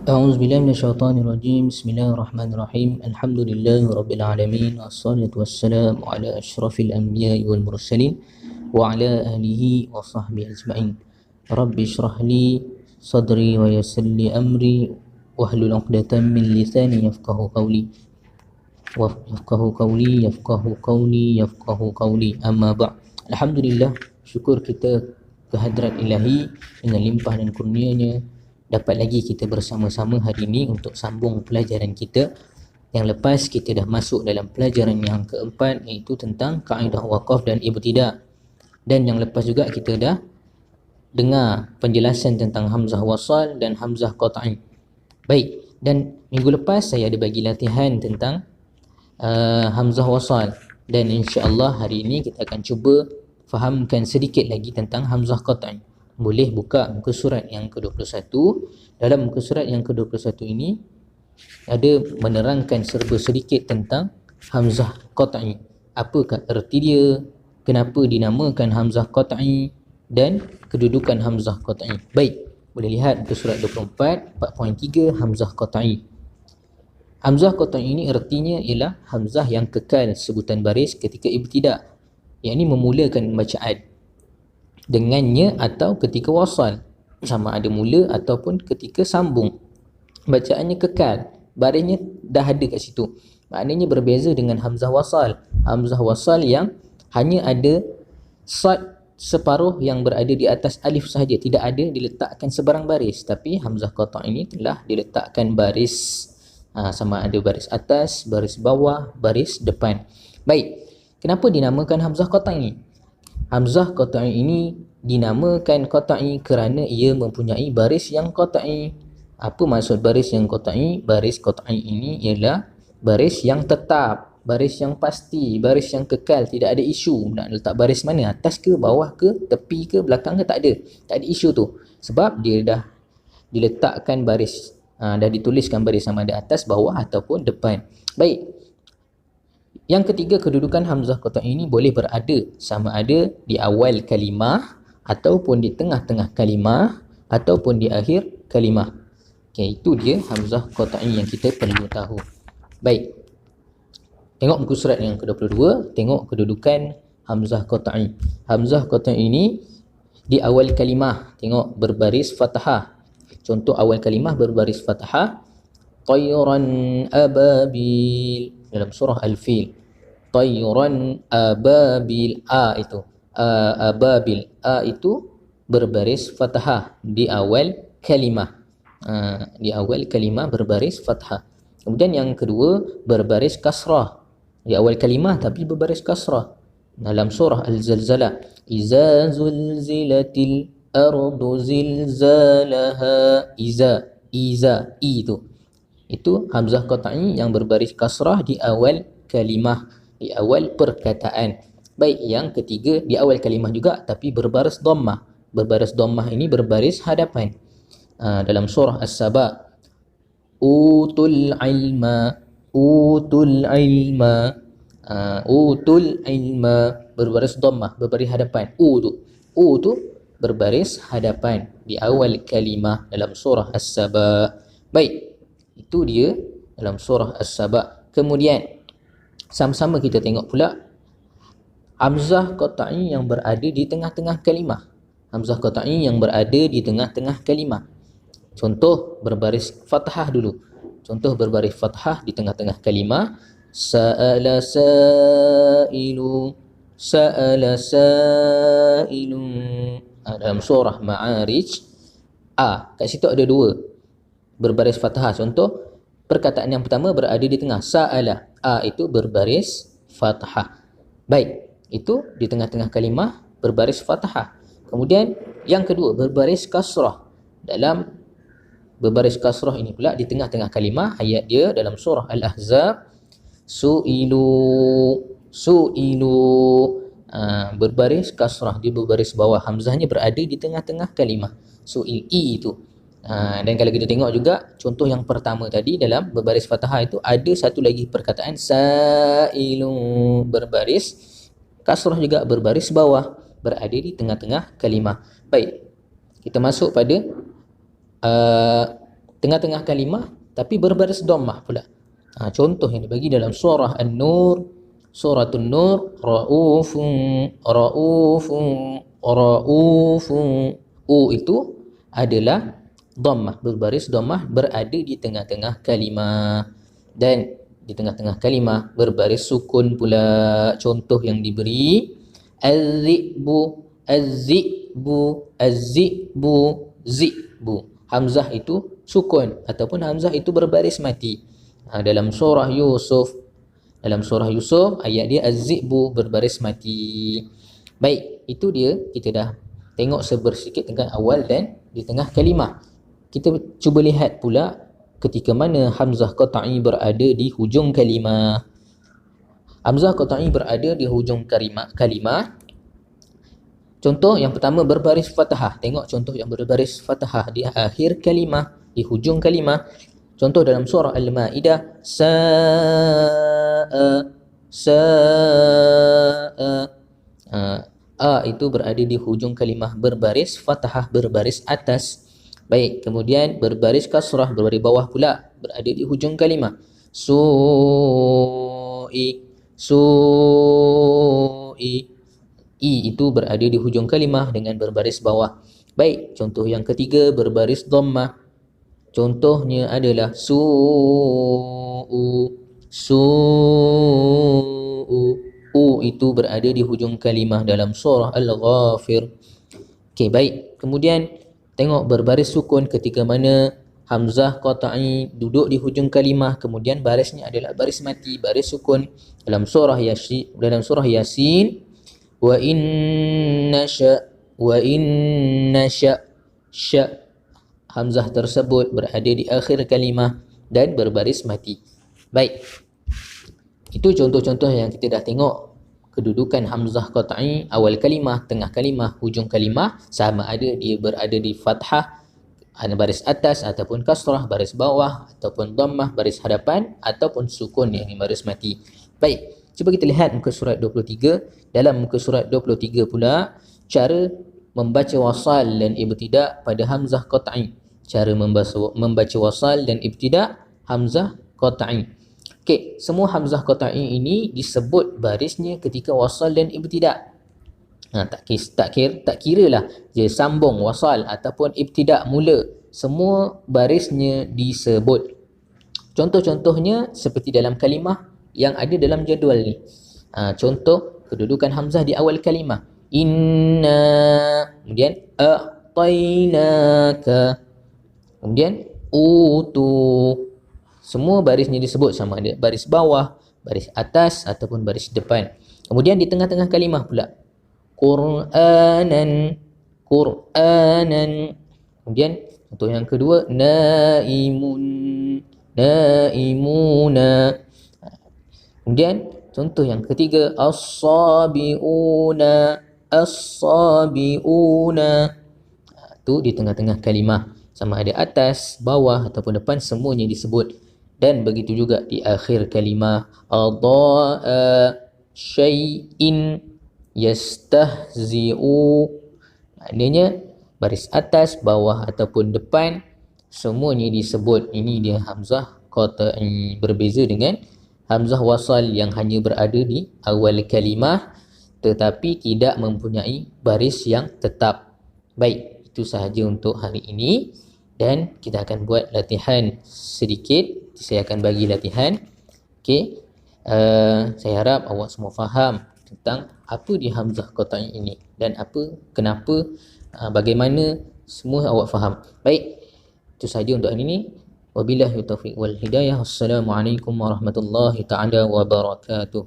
أعوذ بالله من الشيطان الرجيم. بسم الله الرحمن الرحيم. الحمد لله رب العالمين، والصلاة والسلام على أشرف الأنبياء والمرسلين وعلى آله وصحبه أجمعين. رب اشرح لي صدري ويسر لي أمري واحلل عقدة من لساني يفقه قولي أما بعد. Alhamdulillah, syukur kita kehadrat ilahi dengan limpah dan kurnianya dapat lagi kita bersama-sama hari ini untuk sambung pelajaran kita. Yang lepas kita dah masuk dalam pelajaran yang keempat, iaitu tentang kaedah waqaf dan ibtidak. Dan yang lepas juga kita dah dengar penjelasan tentang hamzah wasal dan hamzah qat'i. Baik, dan minggu lepas saya ada bagi latihan tentang hamzah wasal, dan insya-Allah hari ini kita akan cuba fahamkan sedikit lagi tentang hamzah qat'i. Boleh buka muka surat yang ke-21. Dalam muka surat yang ke-21 ini ada menerangkan serba sedikit tentang hamzah qat'i. Apakah erti dia, kenapa dinamakan hamzah qat'i, dan kedudukan hamzah qat'i. Baik, boleh lihat muka surat 24, 4.3 hamzah qat'i. Hamzah qat'i ini ertinya ialah hamzah yang kekal sebutan baris ketika ibtidak, yakni memulakan bacaan dengannya atau ketika wasal, sama ada mula ataupun ketika sambung. Bacaannya kekal, barisnya dah ada kat situ. Maknanya berbeza dengan hamzah wasal. Hamzah wasal yang hanya ada sad separuh yang berada di atas alif sahaja, tidak ada diletakkan sebarang baris. Tapi hamzah qata' ini telah diletakkan baris, sama ada baris atas, baris bawah, baris depan. Baik, kenapa dinamakan hamzah qata' ini? Hamzah qat'i ini dinamakan qat'i kerana ia mempunyai baris yang qat'i. Apa maksud baris yang qat'i? Baris qat'i ini ialah baris yang tetap, baris yang pasti, baris yang kekal, tidak ada isu nak letak baris mana, atas ke, bawah ke, tepi ke, belakang ke, tak ada isu tu. Sebab dia dah diletakkan baris, dah dituliskan baris sama ada atas, bawah ataupun depan. Baik, yang ketiga, kedudukan hamzah qat'i ini boleh berada sama ada di awal kalimah ataupun di tengah-tengah kalimah ataupun di akhir kalimah. Okey, itu dia hamzah qat'i yang kita perlu tahu. Baik, tengok muka surat yang ke-22, tengok kedudukan hamzah qat'i. Hamzah qat'i ini di awal kalimah, tengok berbaris fathah. Contoh awal kalimah berbaris fathah, tayran ababil, dalam surah Al-Fil. Tayran ababil, itu ababil, itu berbaris fathah di awal kalimah. Di awal kalimah berbaris fathah. Kemudian yang kedua, berbaris kasrah di awal kalimah tapi berbaris kasrah. Dalam surah Al-Zalzalah, iza zulzilatil ardu zilzalaha, iza itu hamzah qat'i yang berbaris kasrah di awal kalimah, di awal perkataan. Baik, yang ketiga di awal kalimah juga tapi berbaris dhammah. Berbaris dhammah ini berbaris hadapan. Dalam surah As-Saba, utul ilma berbaris dhammah, berbaris hadapan. U tu berbaris hadapan di awal kalimah dalam surah As-Saba. Baik, itu dia dalam surah As-Saba. Kemudian sama-sama kita tengok pula hamzah qat'i yang berada di tengah-tengah kalimah. Hamzah qat'i yang berada di tengah-tengah kalimah. Contoh berbaris fathah dulu. Contoh berbaris fathah di tengah-tengah kalimah, sa'ala sa'ilun. Dalam surah Ma'arij, kat situ ada dua berbaris fathah. Contoh perkataan yang pertama berada di tengah, sa'ala, itu berbaris fathah. Baik, itu di tengah-tengah kalimah berbaris fathah. Kemudian yang kedua, berbaris kasrah. Dalam berbaris kasrah ini pula di tengah-tengah kalimah, ayat dia dalam surah Al-Ahzab, su'ilu, berbaris kasrah, dia berbaris bawah, hamzahnya berada di tengah-tengah kalimah, su'il, itu. Dan kalau kita tengok juga contoh yang pertama tadi dalam berbaris fathah itu, ada satu lagi perkataan sa'ilu, berbaris kasrah juga, berbaris bawah, berada di tengah-tengah kalimah. Baik, kita masuk pada tengah-tengah kalimah tapi berbaris dhammah pula. Contoh yang dibagi dalam surah An-Nur, Suratul Nur, raufun, raufun. Itu adalah dhammah, berbaris dhammah, berada di tengah-tengah kalimah. Dan di tengah-tengah kalimah berbaris sukun pula. Contoh yang diberi, az-zi'bu, az-zi'bu, az-zi'bu, zi'bu. Hamzah itu sukun ataupun hamzah itu berbaris mati. Dalam surah Yusuf, ayat dia az-zi'bu, berbaris mati. Baik, itu dia, kita dah tengok sebersikit tentang awal dan di tengah kalimah. Kita cuba lihat pula ketika mana hamzah qat'i berada di hujung kalimah. Hamzah qat'i berada di hujung kalimah. Contoh yang pertama, berbaris fathah. Tengok contoh yang berbaris fathah di akhir kalimah, di hujung kalimah. Contoh dalam surah Al-Ma'idah, a itu berada di hujung kalimah, berbaris fathah, berbaris atas. Baik, kemudian berbaris kasrah, berbaris bawah pula, berada di hujung kalimah. Su'i, i itu berada di hujung kalimah dengan berbaris bawah. Baik, contoh yang ketiga, berbaris dhammah. Contohnya adalah su'u. Itu berada di hujung kalimah dalam surah Al-Ghafir. Okey, baik. Kemudian tengok berbaris sukun ketika mana hamzah qat'i duduk di hujung kalimah, kemudian barisnya adalah baris mati, baris sukun. Dalam surah Yasin, wa inna sya, hamzah tersebut berada di akhir kalimah dan berbaris mati. Baik, itu contoh-contoh yang kita dah tengok. Kedudukan hamzah qat'i awal kalimah, tengah kalimah, hujung kalimah, sama ada dia berada di fathah, baris atas ataupun kasrah, baris bawah ataupun dhammah, baris hadapan ataupun sukun yang baris mati. Baik, cuba kita lihat muka surat 23. Dalam muka surat 23 pula, cara membaca wasal dan ibtidak pada hamzah qat'i. Cara membaca wasal dan ibtidak hamzah qat'i. Okey, semua hamzah qat'i ini disebut barisnya ketika wasal dan ibtidak. Tak kira lah dia sambung wasal ataupun ibtidak mula, semua barisnya disebut. Contoh-contohnya seperti dalam kalimah yang ada dalam jadual ni. Contoh kedudukan hamzah di awal kalimah, inna, kemudian a'tainaka, kemudian utu. Semua barisnya disebut, sama ada baris bawah, baris atas ataupun baris depan. Kemudian di tengah-tengah kalimah pula, Qur'anan. Kemudian contoh yang kedua, naimuna. Kemudian contoh yang ketiga, as-sabiuna. Itu di tengah-tengah kalimah, sama ada atas, bawah ataupun depan, semuanya disebut. Dan begitu juga di akhir kalimah, adha'a syai'in yastahzi'u. Maknanya baris atas, bawah ataupun depan, semuanya disebut. Ini dia hamzah qat'i, berbeza dengan hamzah wasal yang hanya berada di awal kalimah tetapi tidak mempunyai baris yang tetap. Baik, itu sahaja untuk hari ini dan kita akan buat latihan sedikit. Saya akan bagi latihan. Okey, saya harap awak semua faham tentang apa dia hamzah qat'i ini dan kenapa, bagaimana, semua awak faham. Baik, itu sahaja untuk hari ini. Wabillahi taufiq wal hidayah. Assalamualaikum warahmatullahi taala wabarakatuh.